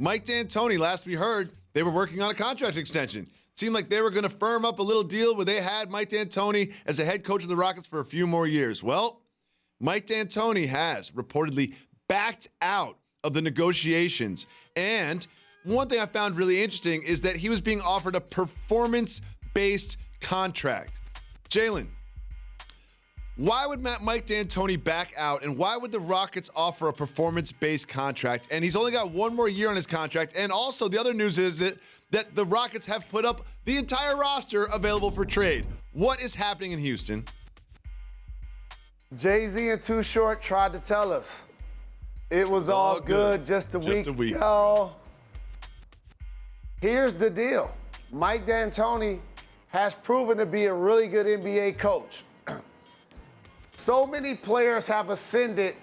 Mike D Antoni, last we heard, they were working on a contract extension. Seemed like they were going to firm up a little deal where they had Mike D Antoni as a head coach of the Rockets for a few more years. Well, Mike D Antoni has reportedly backed out of the negotiations. And one thing I found really interesting is that he was being offered a performance-based contract. Jalen, why would Mike D Antoni back out, and why would the Rockets offer a performance-based contract? And he's only got one more year on his contract. And also, the other news is that the Rockets have put up the entire roster available for trade. What is happening in Houston? Jay-Z and Too Short tried to tell us it was all good just a week ago. Here's the deal. Mike D'Antoni has proven to be a really good NBA coach. So many players have ascended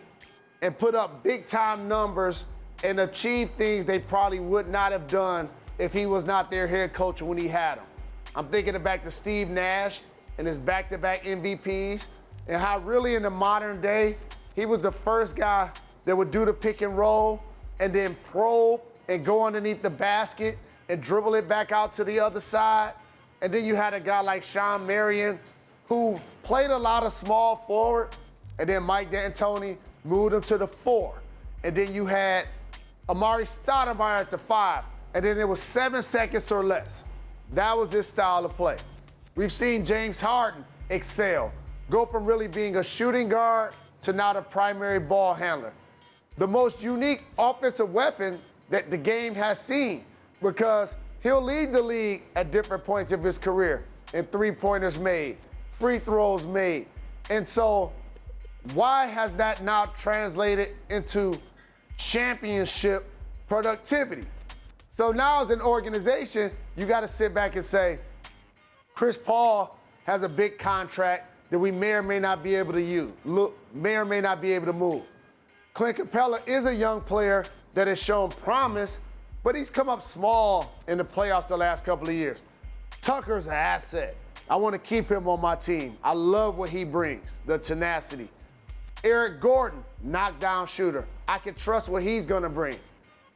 and put up big-time numbers and achieved things they probably would not have done if he was not their head coach when he had them. I'm thinking back to Steve Nash and his back-to-back MVPs, and how really in the modern day, he was the first guy that would do the pick and roll and then probe and go underneath the basket and dribble it back out to the other side. And then you had a guy like Sean Marion who played a lot of small forward, and then Mike D'Antoni moved him to the 4. And then you had Amari Stoudemire at the 5, and then it was 7 seconds or less. That was his style of play. We've seen James Harden excel, go from really being a shooting guard to now the primary ball handler. The most unique offensive weapon that the game has seen, because he'll lead the league at different points of his career in three-pointers made, free throws made. And so why has that now translated into championship productivity? So now as an organization, you got to sit back and say, Chris Paul has a big contract that we may or may not be able to use, may or may not be able to move. Clint Capella is a young player that has shown promise, but he's come up small in the playoffs the last couple of years. Tucker's an asset. I want to keep him on my team. I love what he brings, the tenacity. Eric Gordon, knockdown shooter. I can trust what he's going to bring.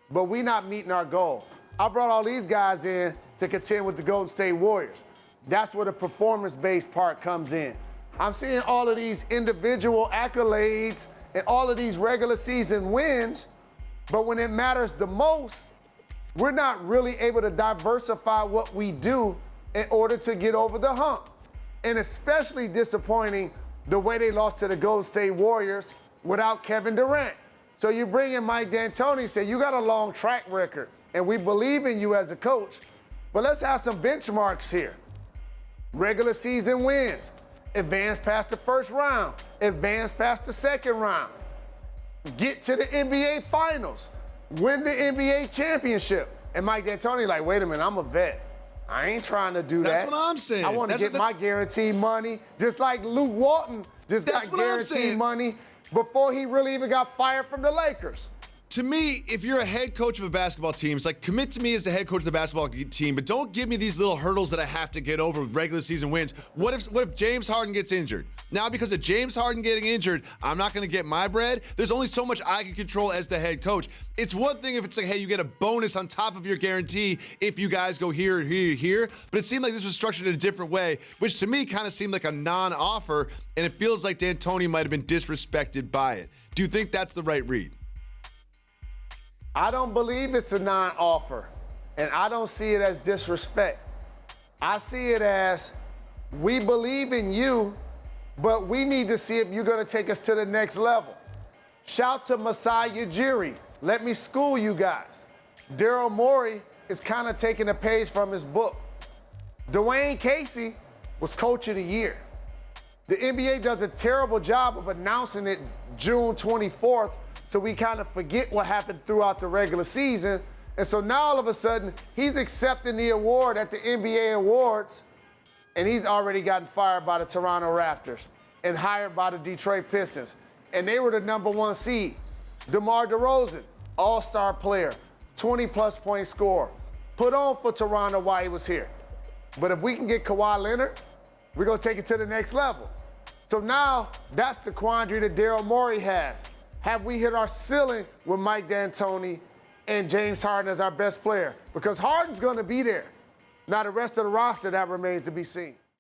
But we're not meeting our goal. I brought all these guys in to contend with the Golden State Warriors. That's where the performance-based part comes in. I'm seeing all of these individual accolades and all of these regular season wins, but when it matters the most, we're not really able to diversify what we do in order to get over the hump. And especially disappointing the way they lost to the Golden State Warriors without Kevin Durant. So you bring in Mike D'Antoni and say, you got a long track record, and we believe in you as a coach, but let's have some benchmarks here. Regular season wins, advance past the first round, advance past the second round, get to the NBA Finals, win the NBA championship. And Mike D'Antoni like, wait a minute, I'm a vet. I ain't trying to do that. That's what I'm saying. I want to get my guaranteed money, just like Luke Walton just got guaranteed money before he really even got fired from the Lakers. To me, if you're a head coach of a basketball team, it's like, commit to me as the head coach of the basketball team, but don't give me these little hurdles that I have to get over with regular season wins. What if James Harden gets injured? Now, because of James Harden getting injured, I'm not going to get my bread. There's only so much I can control as the head coach. It's one thing if it's like, hey, you get a bonus on top of your guarantee if you guys go here, here, here. But it seemed like this was structured in a different way, which to me kind of seemed like a non-offer, and it feels like D'Antoni might have been disrespected by it. Do you think that's the right read? I don't believe it's a non-offer, and I don't see it as disrespect. I see it as, we believe in you, but we need to see if you're going to take us to the next level. Shout to Masai Ujiri. Let me school you guys. Daryl Morey is kind of taking a page from his book. Dwayne Casey was coach of the year. The NBA does a terrible job of announcing it June 24th, so we kind of forget what happened throughout the regular season. And so now all of a sudden, he's accepting the award at the NBA Awards, and he's already gotten fired by the Toronto Raptors and hired by the Detroit Pistons. And they were the #1 seed. DeMar DeRozan, all-star player, 20-plus point scorer, put on for Toronto while he was here. But if we can get Kawhi Leonard, we're going to take it to the next level. So now that's the quandary that Daryl Morey has. Have we hit our ceiling with Mike D'Antoni? and James Harden as our best player because Harden's going to be there. Now the rest of the roster, that remains to be seen.